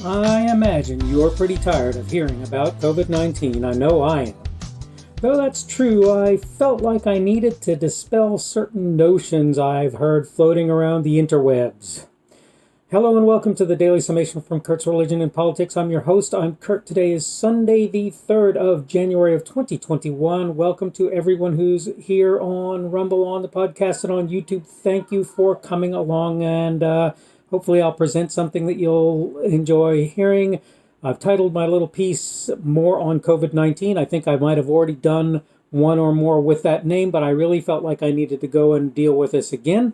I imagine you're pretty tired of hearing about COVID-19. I know I am. Though that's true, I felt like I needed to dispel certain notions I've heard floating around the interwebs. Hello and welcome to the Daily Summation from Kurt's Religion and Politics. I'm your host. I'm Kurt. Today is Sunday, the 3rd of January of 2021. Welcome to everyone who's here on Rumble, on the podcast, and on YouTube. Thank you for coming along, and hopefully I'll present something that you'll enjoy hearing. I've titled my little piece More on COVID-19. I think I might have already done one or more with that name, but I really felt like I needed to go and deal with this again.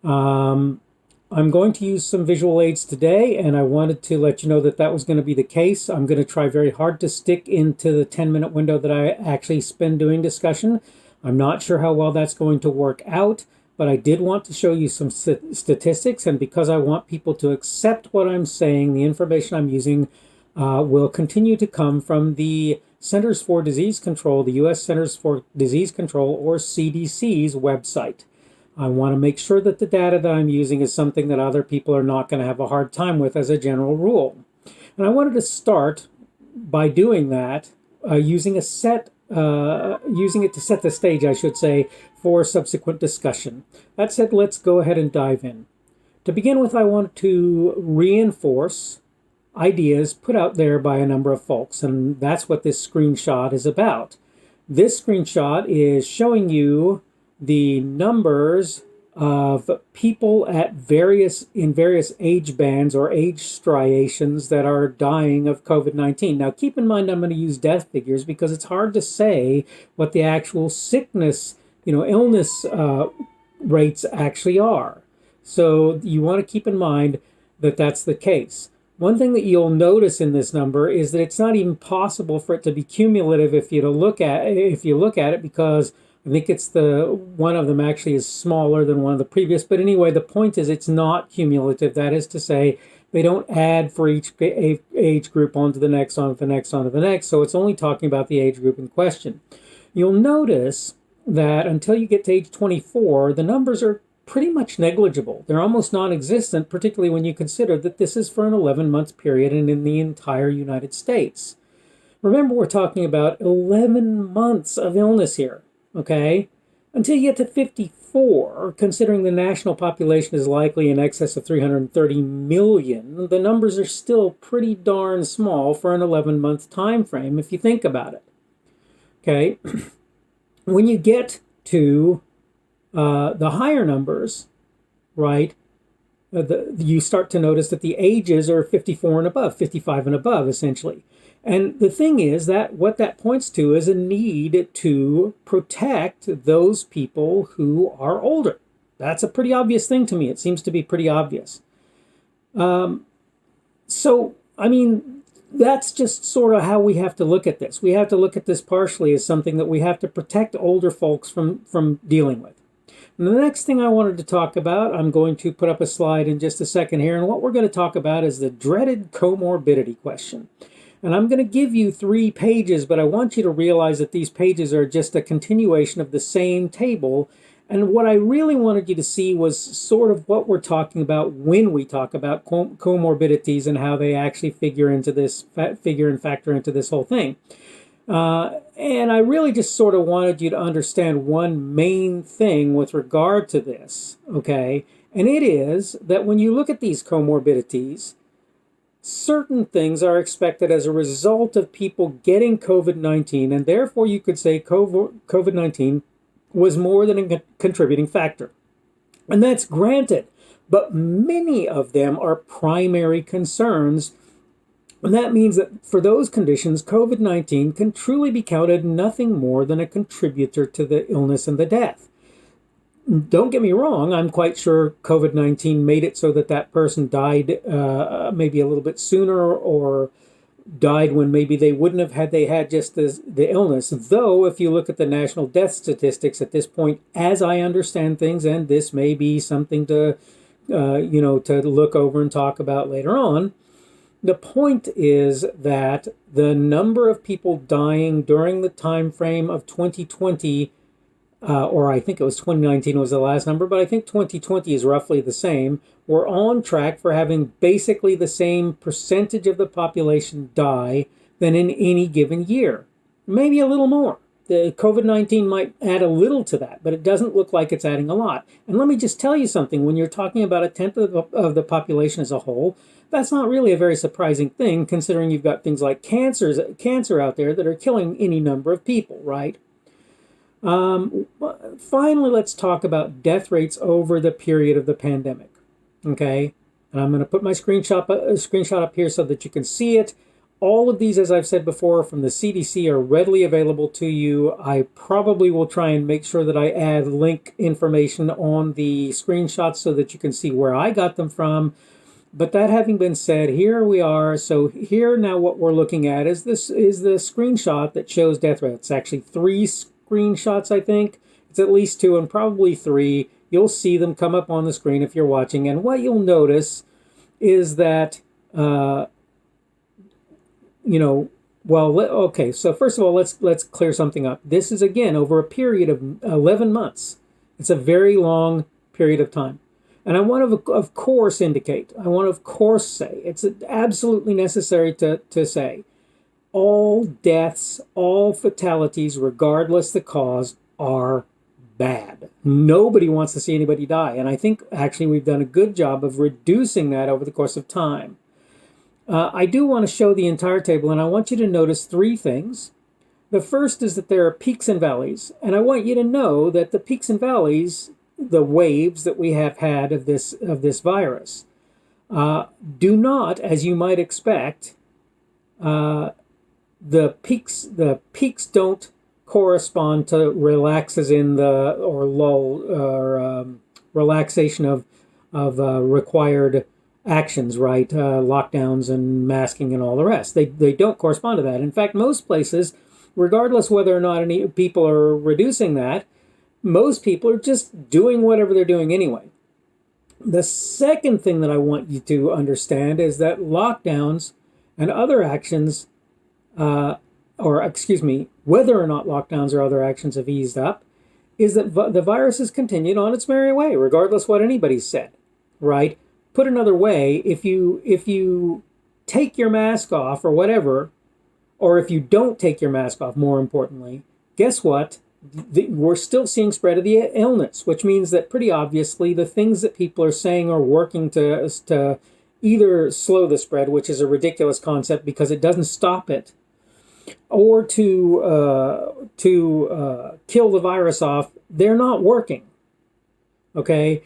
I'm going to use some visual aids today, and I wanted to let you know that that was going to be the case. I'm going to try very hard to stick into the 10-minute window that I actually spend doing discussion. I'm not sure how well that's going to work out, but I did want to show you some statistics, and because I want people to accept what I'm saying, the information I'm using will continue to come from the Centers for Disease Control, the U.S. Centers for Disease Control, or CDC's website. I want to make sure that the data that I'm using is something that other people are not going to have a hard time with as a general rule. And I wanted to start by doing that using it to set the stage, I should say, for subsequent discussion. That said, let's go ahead and dive in. To begin with, I want to reinforce ideas put out there by a number of folks, and that's what this screenshot is about. This screenshot is showing you the numbers of people at various age bands or age striations that are dying of COVID-19. Now, keep in mind, I'm going to use death figures because it's hard to say what the actual sickness, illness rates actually are. So you want to keep in mind that that's the case. One thing that you'll notice in this number is that it's not even possible for it to be cumulative if you look at it, because I think it's one of them actually is smaller than one of the previous. But anyway, the point is it's not cumulative. That is to say, they don't add for each age group onto the next, onto the next, onto the next. So it's only talking about the age group in question. You'll notice that until you get to age 24, the numbers are pretty much negligible. They're almost non-existent, particularly when you consider that this is for an 11-month period and in the entire United States. Remember, we're talking about 11 months of illness here. Okay, until you get to 54, considering the national population is likely in excess of 330 million, the numbers are still pretty darn small for an 11-month time frame if you think about it. Okay, when you get to the higher numbers, right, you start to notice that the ages are 54 and above, 55 and above, essentially. And the thing is that what that points to is a need to protect those people who are older. That's a pretty obvious thing to me. It seems to be pretty obvious. That's just sort of how we have to look at this. We have to look at this partially as something that we have to protect older folks from dealing with. And the next thing I wanted to talk about, I'm going to put up a slide in just a second here, and what we're going to talk about is the dreaded comorbidity question. And I'm going to give you 3 pages, but I want you to realize that these pages are just a continuation of the same table. And what I really wanted you to see was sort of what we're talking about when we talk about comorbidities and how they actually factor into this whole thing. And I really just sort of wanted you to understand one main thing with regard to this, okay? And it is that when you look at these comorbidities, certain things are expected as a result of people getting COVID-19, and therefore you could say COVID-19 was more than a contributing factor. And that's granted, but many of them are primary concerns. And that means that for those conditions, COVID-19 can truly be counted nothing more than a contributor to the illness and the death. Don't get me wrong, I'm quite sure COVID-19 made it so that person died maybe a little bit sooner, or died when maybe they wouldn't have had they had just the illness. Though, if you look at the national death statistics at this point, as I understand things, and this may be something to look over and talk about later on, the point is that the number of people dying during the time frame of 2020 or I think it was 2019 was the last number, but I think 2020 is roughly the same. We're on track for having basically the same percentage of the population die than in any given year, maybe a little more. The COVID-19 might add a little to that, but it doesn't look like it's adding a lot. And let me just tell you something. When you're talking about a tenth of the population as a whole, that's not really a very surprising thing, considering you've got things like cancer out there that are killing any number of people, right? Finally, let's talk about death rates over the period of the pandemic. Okay, and I'm going to put my screenshot up here so that you can see it. All of these, as I've said before, from the CDC are readily available to you. I probably will try and make sure that I add link information on the screenshots so that you can see where I got them from. But that having been said, here we are. So here now what we're looking at is the screenshot that shows death rates. It's actually 3 screenshots, I think. It's at least 2 and probably 3. You'll see them come up on the screen if you're watching. And what you'll notice is that okay, so first of all, let's clear something up. This is, again, over a period of 11 months. It's a very long period of time. And I want to, of course, say, it's absolutely necessary to say, all deaths, all fatalities, regardless the cause, are bad. Nobody wants to see anybody die. And I think, actually, we've done a good job of reducing that over the course of time. I do want to show the entire table, and I want you to notice 3 things. The first is that there are peaks and valleys, and I want you to know that the peaks and valleys, the waves that we have had of this virus, do not, as you might expect, the peaks don't correspond to relaxes in the or lull or relaxation of required actions, right? Lockdowns and masking and all the rest. They don't correspond to that. In fact, most places, regardless whether or not any people are reducing that, most people are just doing whatever they're doing anyway. The second thing that I want you to understand is that lockdowns and other actions, whether or not lockdowns or other actions have eased up, is that the virus has continued on its merry way, regardless what anybody's said, right? Put another way, if you take your mask off or whatever, or if you don't take your mask off, more importantly, guess what? We're still seeing spread of the illness, which means that pretty obviously the things that people are saying are working to either slow the spread, which is a ridiculous concept because it doesn't stop it, or to kill the virus off, they're not working. Okay?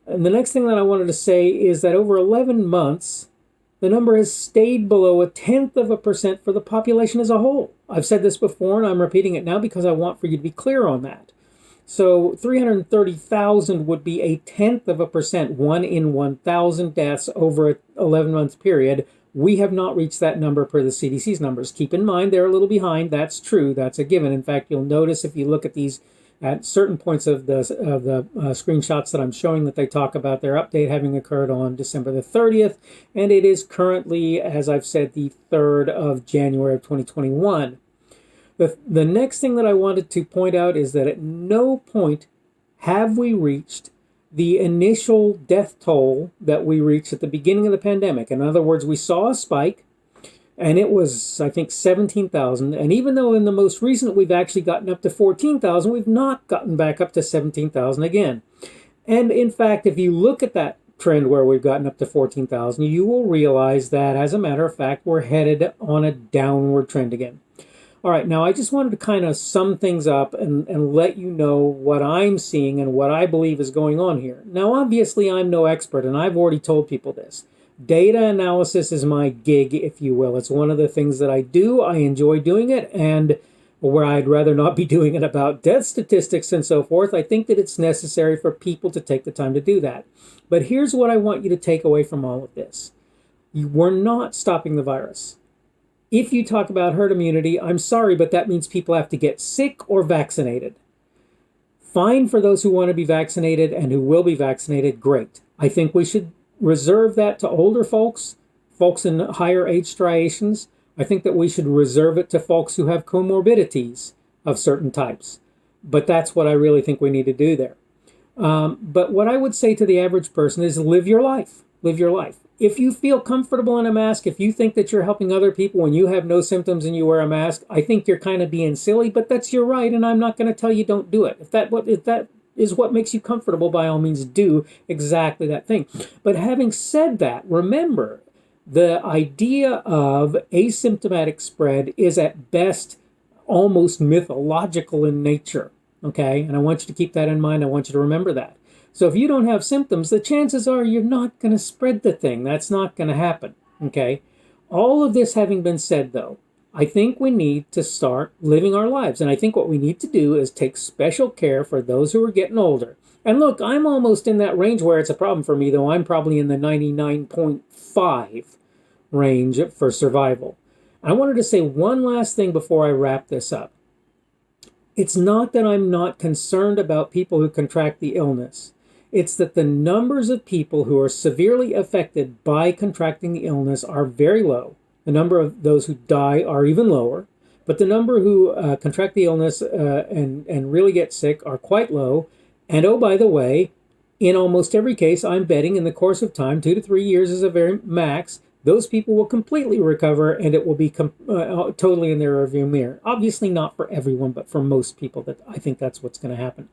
And the next thing that I wanted to say is that over 11 months, the number has stayed below 0.1% for the population as a whole. I've said this before, and I'm repeating it now because I want for you to be clear on that. So 330,000 would be 0.1%, 1 in 1,000 deaths over an 11-month period. We have not reached that number per the CDC's numbers. Keep in mind, they're a little behind. That's true. That's a given. In fact, you'll notice if you look at these at certain points of the screenshots that I'm showing that they talk about their update having occurred on December the 30th, and it is currently, as I've said, the 3rd of January of 2021. The next thing that I wanted to point out is that at no point have we reached the initial death toll that we reached at the beginning of the pandemic. In other words, we saw a spike, and it was, I think, 17,000. And even though in the most recent we've actually gotten up to 14,000, we've not gotten back up to 17,000 again. And in fact, if you look at that trend where we've gotten up to 14,000, you will realize that, as a matter of fact, we're headed on a downward trend again. All right, now I just wanted to kind of sum things up and let you know what I'm seeing and what I believe is going on here. Now, obviously, I'm no expert, and I've already told people this. Data analysis is my gig, if you will. It's one of the things that I do. I enjoy doing it, and where I'd rather not be doing it about death statistics and so forth, I think that it's necessary for people to take the time to do that. But here's what I want you to take away from all of this. We're not stopping the virus. If you talk about herd immunity, I'm sorry, but that means people have to get sick or vaccinated. Fine for those who want to be vaccinated and who will be vaccinated, great. I think we should reserve that to older folks in higher age striations. I think that we should reserve it to folks who have comorbidities of certain types. But that's what I really think we need to do there. But what I would say to the average person is live your life. Live your life. If you feel comfortable in a mask, if you think that you're helping other people when you have no symptoms and you wear a mask, I think you're kind of being silly, but that's your right, and I'm not going to tell you don't do it. If that is what makes you comfortable, by all means do exactly that thing. But having said that, remember, the idea of asymptomatic spread is at best almost mythological in nature, okay? And I want you to keep that in mind. I want you to remember that. So if you don't have symptoms, the chances are you're not going to spread the thing. That's not going to happen, okay? All of this having been said, though, I think we need to start living our lives. And I think what we need to do is take special care for those who are getting older. And look, I'm almost in that range where it's a problem for me, though I'm probably in the 99.5 range for survival. I wanted to say one last thing before I wrap this up. It's not that I'm not concerned about people who contract the illness. It's that the numbers of people who are severely affected by contracting the illness are very low. The number of those who die are even lower. But the number who contract the illness and really get sick are quite low. And oh, by the way, in almost every case, I'm betting in the course of time, 2 to 3 years is a very max, those people will completely recover and it will be totally in their rearview mirror. Obviously not for everyone, but for most people, that I think that's what's going to happen.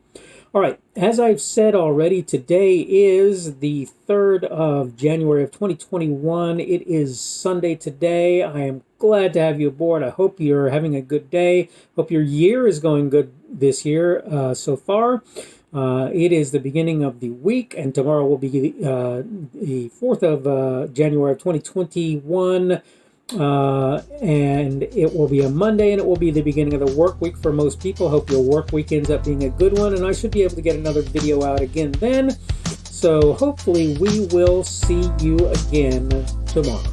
All right, as I've said already, today is the 3rd of January of 2021. It is Sunday today. I am glad to have you aboard. I hope you're having a good day. Hope your year is going good this year so far. It is the beginning of the week, and tomorrow will be the 4th of January of 2021, and it will be a Monday, and it will be the beginning of the work week for most people. Hope your work week ends up being a good one, and I should be able to get another video out again then. So hopefully we will see you again tomorrow.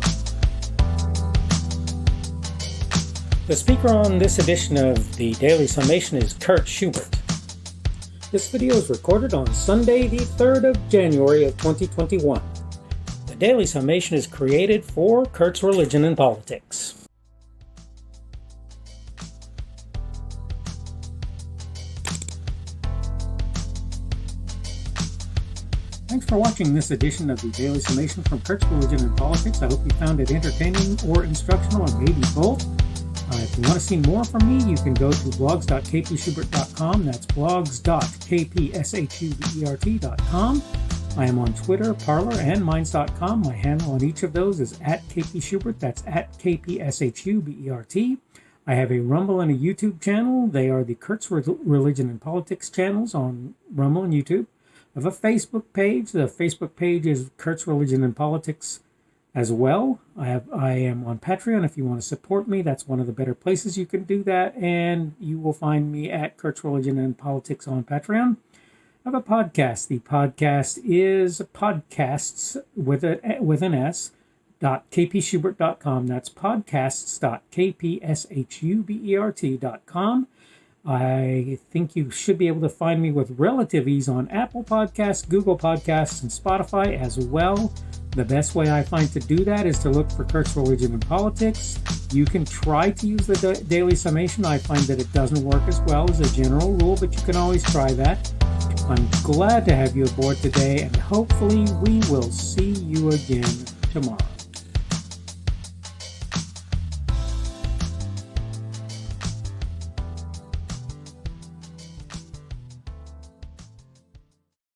The speaker on this edition of the Daily Summation is Kurt Schubert. This video is recorded on Sunday, the 3rd of January of 2021. The Daily Summation is created for Kurt's Religion and Politics. Thanks for watching this edition of the Daily Summation from Kurt's Religion and Politics. I hope you found it entertaining or instructional, or maybe both. If you want to see more from me, you can go to blogs.kpschubert.com. That's blogs.kpschubert.com. I am on Twitter, Parler, and Minds.com. My handle on each of those is @kpschubert. That's @kpschubert. I have a Rumble and a YouTube channel. They are the Kurt's Religion and Politics channels on Rumble and YouTube. I have a Facebook page. The Facebook page is Kurt's Religion and Politics as well. I am on Patreon. If you want to support me, that's one of the better places you can do that, and you will find me at Kurt's Religion and Politics on Patreon. I have a podcast. The podcast is podcasts with an S .kpschubert.com. That's podcasts.kpschubert.com. I think you should be able to find me with relative ease on Apple Podcasts, Google Podcasts, and Spotify as well. The best way I find to do that is to look for Kurt's Religion and Politics. You can try to use the Daily Summation. I find that it doesn't work as well as a general rule, but you can always try that. I'm glad to have you aboard today, and hopefully we will see you again tomorrow.